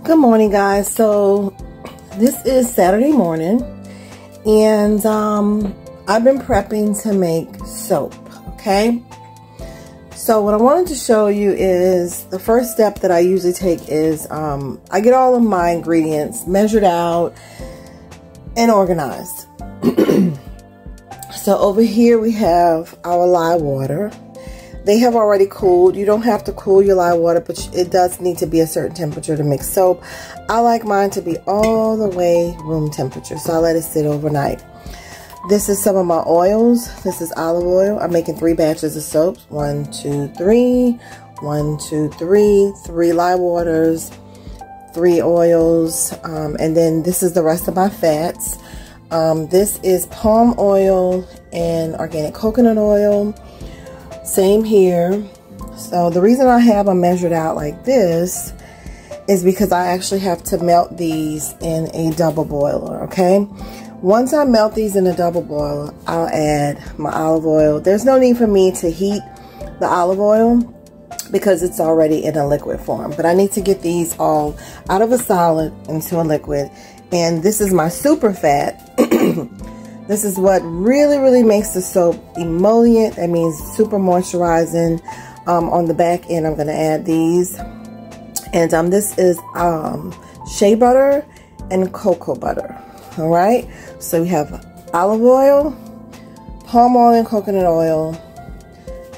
Good morning, guys. So this is Saturday morning, and I've been prepping to make soap. Okay, so what I wanted to show you is the first step that I usually take is I get all of my ingredients measured out and organized. So over here we have our lye water. They have already cooled. You don't have to cool your lye water, but it does need to be a certain temperature to make soap. I like mine to be all the way room temperature, so I let it sit overnight. This is some of my oils. This is olive oil. I'm making 3 batches of soaps. 1, 2, 3. 1, 2, 3. 3 lye waters, 3 oils, and then this is the rest of my fats. This is palm oil and organic coconut oil. Same here. So the reason I have them measured out like this is because I actually have to melt these in a double boiler. Okay, once I melt these in a double boiler, I'll add my olive oil. There's no need for me to heat the olive oil because it's already in a liquid form, but I need to get these all out of a solid into a liquid. And this is my super fat. This is what really makes the soap emollient. That means super moisturizing. On the back end, I'm going to add these. And this is shea butter and cocoa butter. All right. So we have olive oil, palm oil and coconut oil,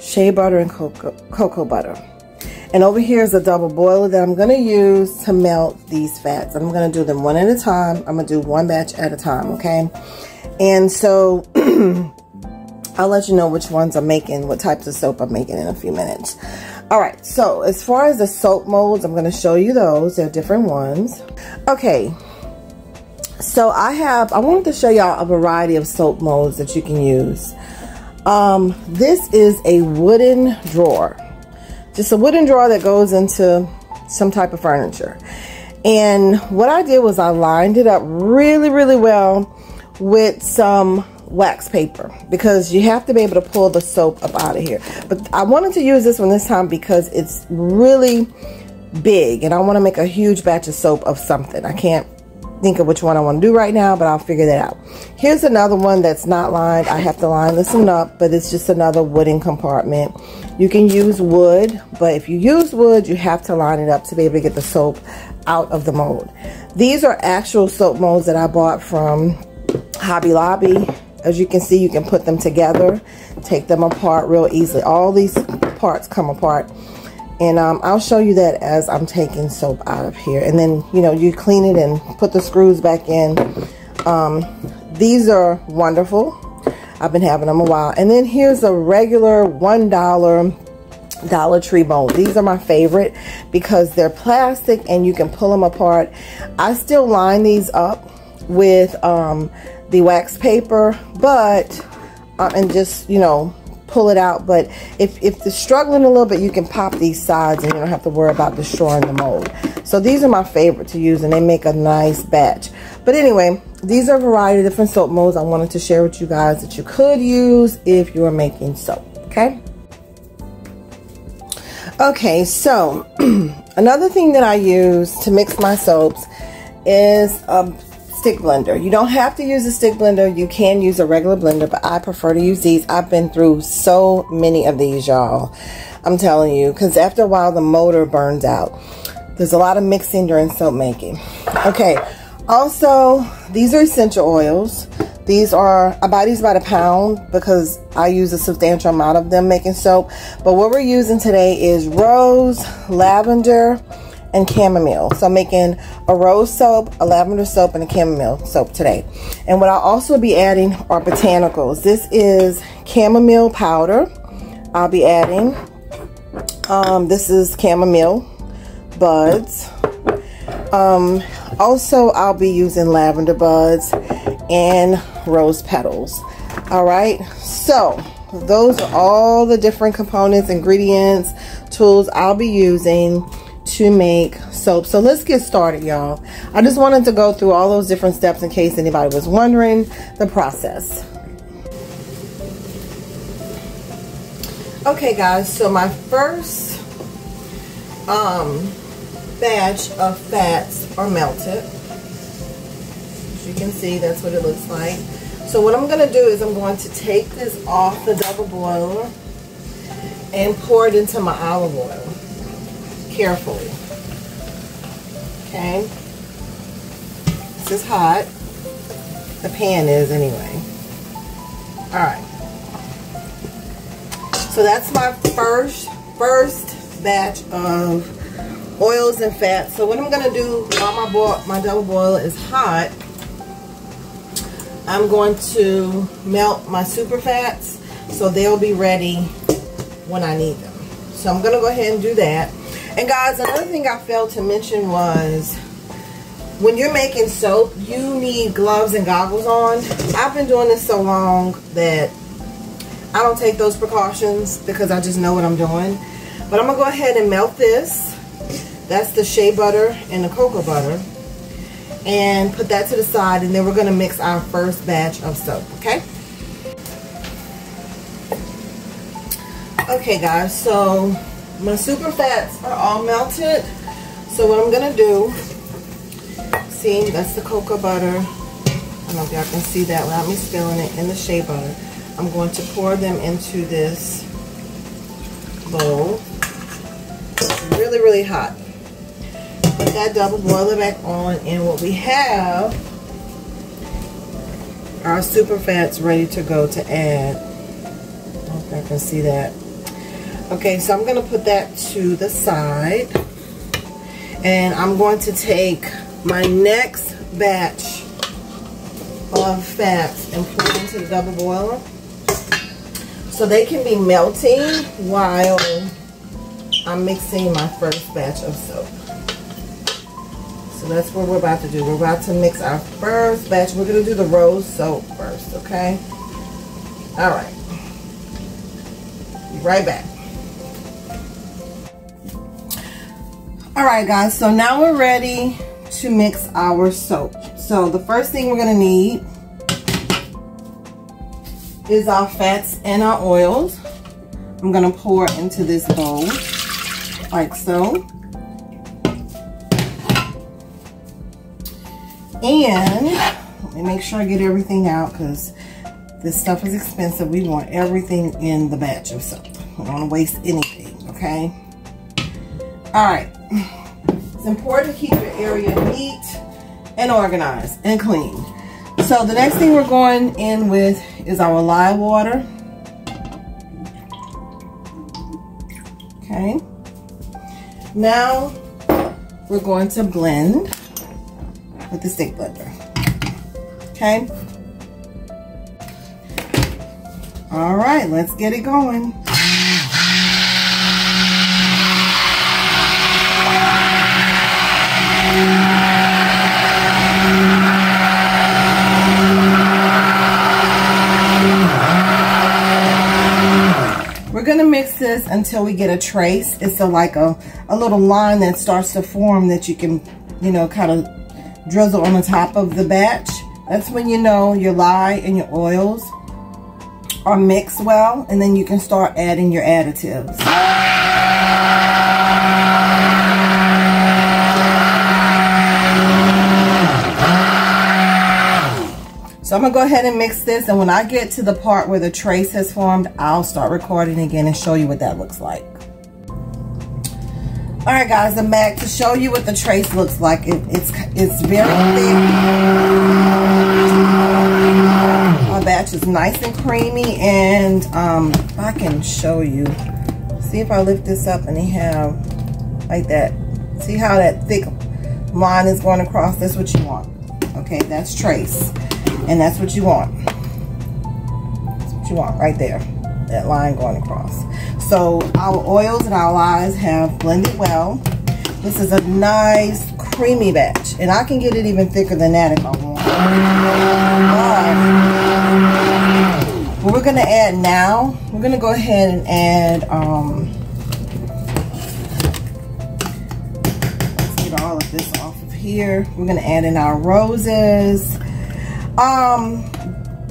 shea butter and cocoa butter. And over here is a double boiler that I'm going to use to melt these fats. I'm going to do them one at a time. I'm going to do one batch at a time. Okay. And so I'll let you know which ones I'm making, what types of soap I'm making in a few minutes. All right, so as far as the soap molds, I'm going to show you those. They're different ones. Okay, so I wanted to show y'all a variety of soap molds that you can use. This is a wooden drawer, just a wooden drawer that goes into some type of furniture. And what I did was I lined it up really well with some wax paper, because you have to be able to pull the soap up out of here. But I wanted to use this one this time because it's really big and I want to make a huge batch of soap of something. I can't think of which one I want to do right now, but I'll figure that out. Here's another one that's not lined. I have to line this one up, but it's just another wooden compartment. You can use wood, but if you use wood, you have to line it up to be able to get the soap out of the mold. These are actual soap molds that I bought from Hobby Lobby. As you can see, you can put them together, take them apart real easily. All these parts come apart, and I'll show you that as I'm taking soap out of here. And then, you know, you clean it and put the screws back in. These are wonderful. I've been having them a while. And then here's a regular $1 Dollar Tree mold. These are my favorite because they're plastic and you can pull them apart. I still line these up with the wax paper, but and just, you know, pull it out. But if they're struggling a little bit, you can pop these sides and you don't have to worry about destroying the mold. So these are my favorite to use, and they make a nice batch. But anyway, these are a variety of different soap molds I wanted to share with you guys that you could use if you are making soap. Okay, so another thing that I use to mix my soaps is a stick blender. You don't have to use a stick blender. You can use a regular blender, but I prefer to use these. I've been through so many of these, y'all. I'm telling you, because after a while the motor burns out. There's a lot of mixing during soap making. Okay, also these are essential oils. These are, I buy these by the pound because I use a substantial amount of them making soap. But what we're using today is rose, lavender, and chamomile. So I'm making a rose soap, a lavender soap, and a chamomile soap today. And what I'll also be adding are botanicals. This is chamomile powder I'll be adding. This is chamomile buds. Also I'll be using lavender buds and rose petals. All right, so those are all the different components, ingredients, tools I'll be using to make soap. So let's get started, y'all. I just wanted to go through all those different steps in case anybody was wondering the process. Okay guys, so my first batch of fats are melted. As you can see, that's what it looks like. So what I'm going to do is I'm going to take this off the double boiler and pour it into my olive oil carefully. Okay, this is hot. The pan is anyway. Alright, so that's my first batch of oils and fats. So what I'm going to do while my double boiler is hot, I'm going to melt my super fats so they'll be ready when I need them. So I'm going to go ahead and do that. And guys, another thing I failed to mention was when you're making soap, you need gloves and goggles on. I've been doing this so long that I don't take those precautions because I just know what I'm doing. But I'm going to go ahead and melt this. That's the shea butter and the cocoa butter. And put that to the side, and then we're going to mix our first batch of soap, okay? Okay guys, so my super fats are all melted. So what I'm going to do, see, that's the cocoa butter. I don't know if y'all can see that without me spilling it, in the shea butter. I'm going to pour them into this bowl. It's really, really hot. Put that double boiler back on, and what we have are our super fats ready to go to add. I don't know if I can see that. Okay, so I'm going to put that to the side, and I'm going to take my next batch of fats and put it into the double boiler so they can be melting while I'm mixing my first batch of soap. So that's what we're about to do. We're about to mix our first batch. We're going to do the rose soap first, okay? All right. Be right back. All right, guys. So now we're ready to mix our soap. So the first thing we're going to need is our fats and our oils. I'm going to pour into this bowl like so. And let me make sure I get everything out because this stuff is expensive. We want everything in the batch of soap. We don't want to waste anything, okay? All right. It's important to keep your area neat and organized and clean. So the next thing we're going in with is our lye water. Okay. Now we're going to blend with the stick blender. Okay. All right, let's get it going. We're gonna mix this until we get a trace. It's like a little line that starts to form that you can, you know, kind of drizzle on the top of the batch. That's when you know your lye and your oils are mixed well, and then you can start adding your additives. So I'm gonna go ahead and mix this, and when I get to the part where the trace has formed, I'll start recording again and show you what that looks like. All right, guys, I'm back to show you what the trace looks like. It's very thick. Our batch is nice and creamy, and I can show you. See if I lift this up and they have like that. See how that thick line is going across? That's what you want. Okay, that's trace, and that's what you want. That's what you want right there. That line going across. So our oils and our lyes have blended well. This is a nice creamy batch, and I can get it even thicker than that if I want. But what we're gonna add now, we're gonna go ahead and add, let's get all of this off of here. We're gonna add in our roses.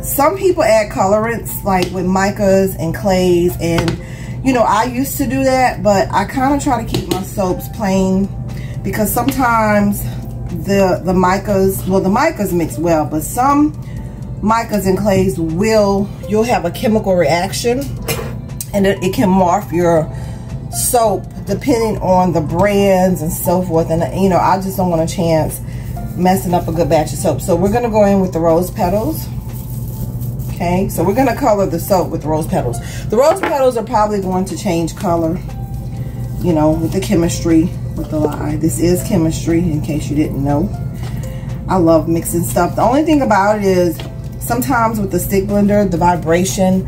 Some people add colorants like with micas and clays, and you know, I used to do that, but I kind of try to keep my soaps plain because sometimes the micas, well, the micas mix well, but some micas and clays you'll have a chemical reaction, and it can morph your soap depending on the brands and so forth. And you know, I just don't want a chance messing up a good batch of soap. So we're gonna go in with the rose petals. Okay, so we're gonna color the soap with rose petals. The rose petals are probably going to change color, you know, with the chemistry, with the lye. This is chemistry, in case you didn't know. I love mixing stuff. The only thing about it is sometimes with the stick blender, the vibration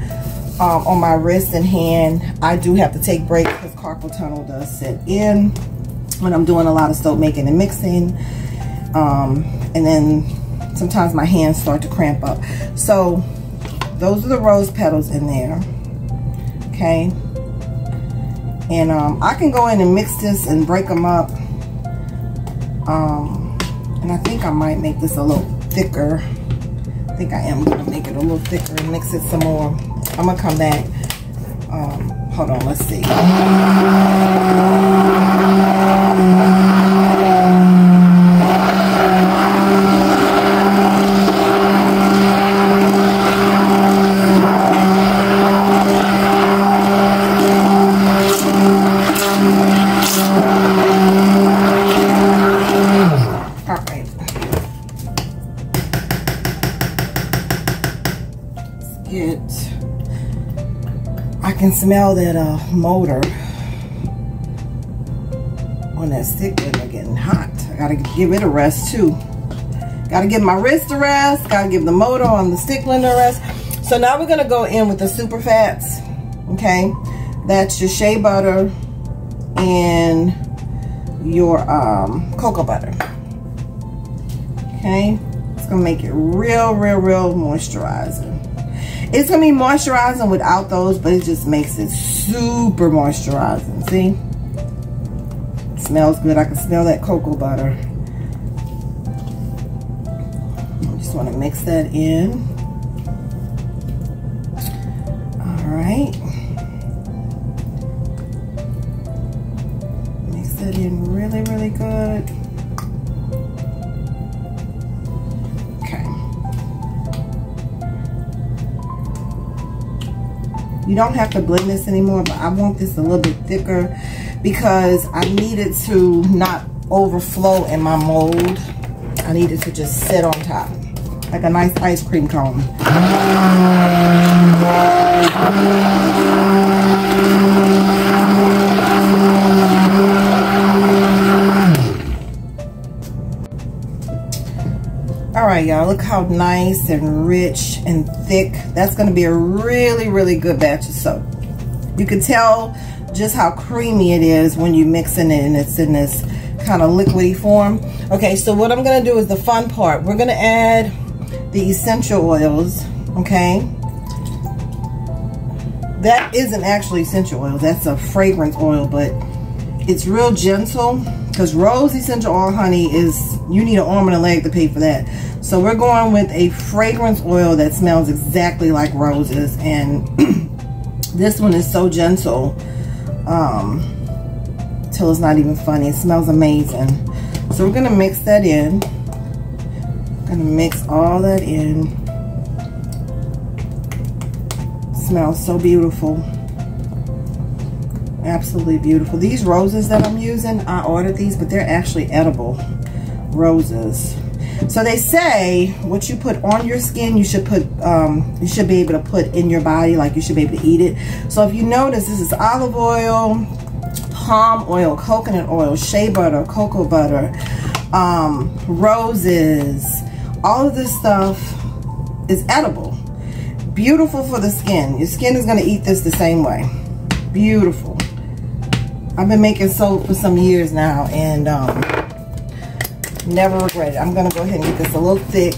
on my wrist and hand, I do have to take breaks because carpal tunnel does set in when I'm doing a lot of soap making and mixing. And then sometimes my hands start to cramp up. So those are the rose petals in there. Okay. And I can go in and mix this and break them up. And I think I might make this a little thicker. I think I am gonna make it a little thicker and mix it some more. I'm gonna come back. Hold on, let's see. I can smell that motor on that stick blender getting hot. I gotta give it a rest too. Gotta give my wrist a rest. Gotta give the motor on the stick blender a rest. So now we're gonna go in with the super fats. Okay, that's your shea butter and your cocoa butter. Okay, it's gonna make it real moisturizing. It's gonna be moisturizing without those, but it just makes it super moisturizing. See? It smells good. I can smell that cocoa butter. I just want to mix that in. All right. Mix that in really good. You don't have to blend this anymore, but I want this a little bit thicker because I need it to not overflow in my mold. I need it to just sit on top like a nice ice cream cone. All right, y'all, look how nice and rich and thick. That's gonna be a really good batch of soap. You can tell just how creamy it is when you mix it and it's in this kind of liquidy form. Okay, so what I'm gonna do is the fun part. We're gonna add the essential oils, okay? That isn't actually essential oil, that's a fragrance oil, but it's real gentle because rose essential oil, honey, is, you need an arm and a leg to pay for that. So we're going with a fragrance oil that smells exactly like roses, and this one is so gentle till it's not even funny. It smells amazing. So we're gonna mix that in. Gonna mix all that in. Smells so beautiful. Absolutely beautiful. These roses that I'm using, I ordered these, but they're actually edible roses. So they say what you put on your skin, you should put, you should be able to put in your body, like you should be able to eat it. So if you notice, this is olive oil, palm oil, coconut oil, shea butter, cocoa butter, roses. All of this stuff is edible. Beautiful for the skin. Your skin is gonna eat this the same way. Beautiful. I've been making soap for some years now, and never regret it. I'm gonna go ahead and get this a little thick.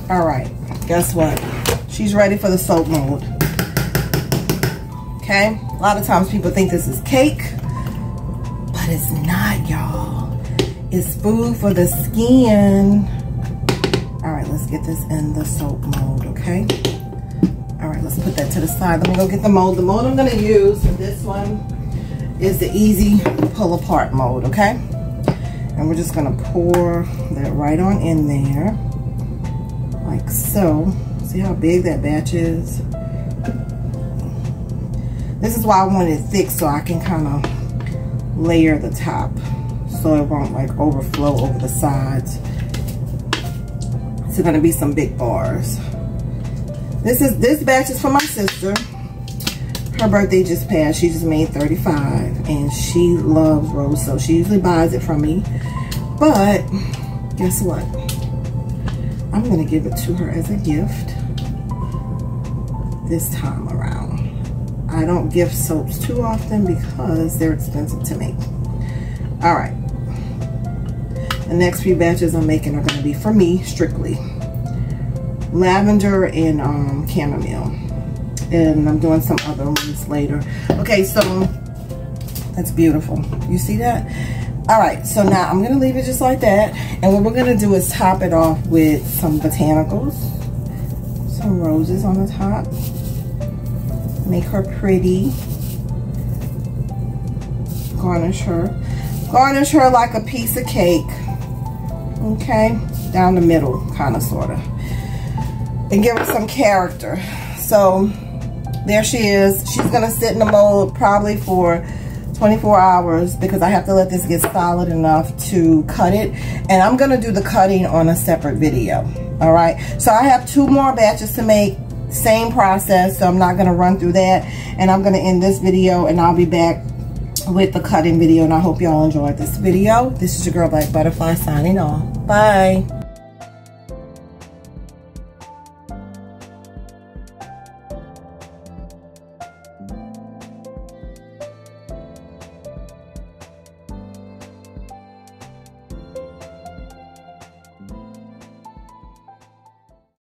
All right, guess what? She's ready for the soap mold. Okay, lot of times people think this is cake, but it's not, y'all. It's food for the skin. All right, let's get this in the soap mold, okay? All right, let's put that to the side. Let me go get the mold. The mold I'm gonna use for this one is the easy pull apart mold, okay? And we're just gonna pour that right on in there, like so. See how big that batch is? This is why I want it thick, so I can kind of layer the top so it won't like overflow over the sides. It's gonna be some big bars. This batch is for my sister. Her birthday just passed. She just made 35 and she loves rose soap. She usually buys it from me. But guess what? I'm gonna give it to her as a gift this time around. I don't gift soaps too often because they're expensive to make. All right. The next few batches I'm making are gonna be for me, strictly. Lavender and chamomile. And I'm doing some other ones later. Okay, so that's beautiful. You see that? All right, so now I'm gonna leave it just like that. And what we're gonna do is top it off with some botanicals, some roses on the top. Make her pretty. Garnish her like a piece of cake. Okay, down the middle, kind of, sort of. And give her some character. So there she is. She's gonna sit in the mold probably for 24 hours because I have to let this get solid enough to cut it. And I'm gonna do the cutting on a separate video. All right, so I have 2 more batches to make. Same process, so I'm not gonna run through that. And I'm gonna end this video and I'll be back with the cutting video. And I hope y'all enjoyed this video. This is your girl Black Butterfly signing off. Bye.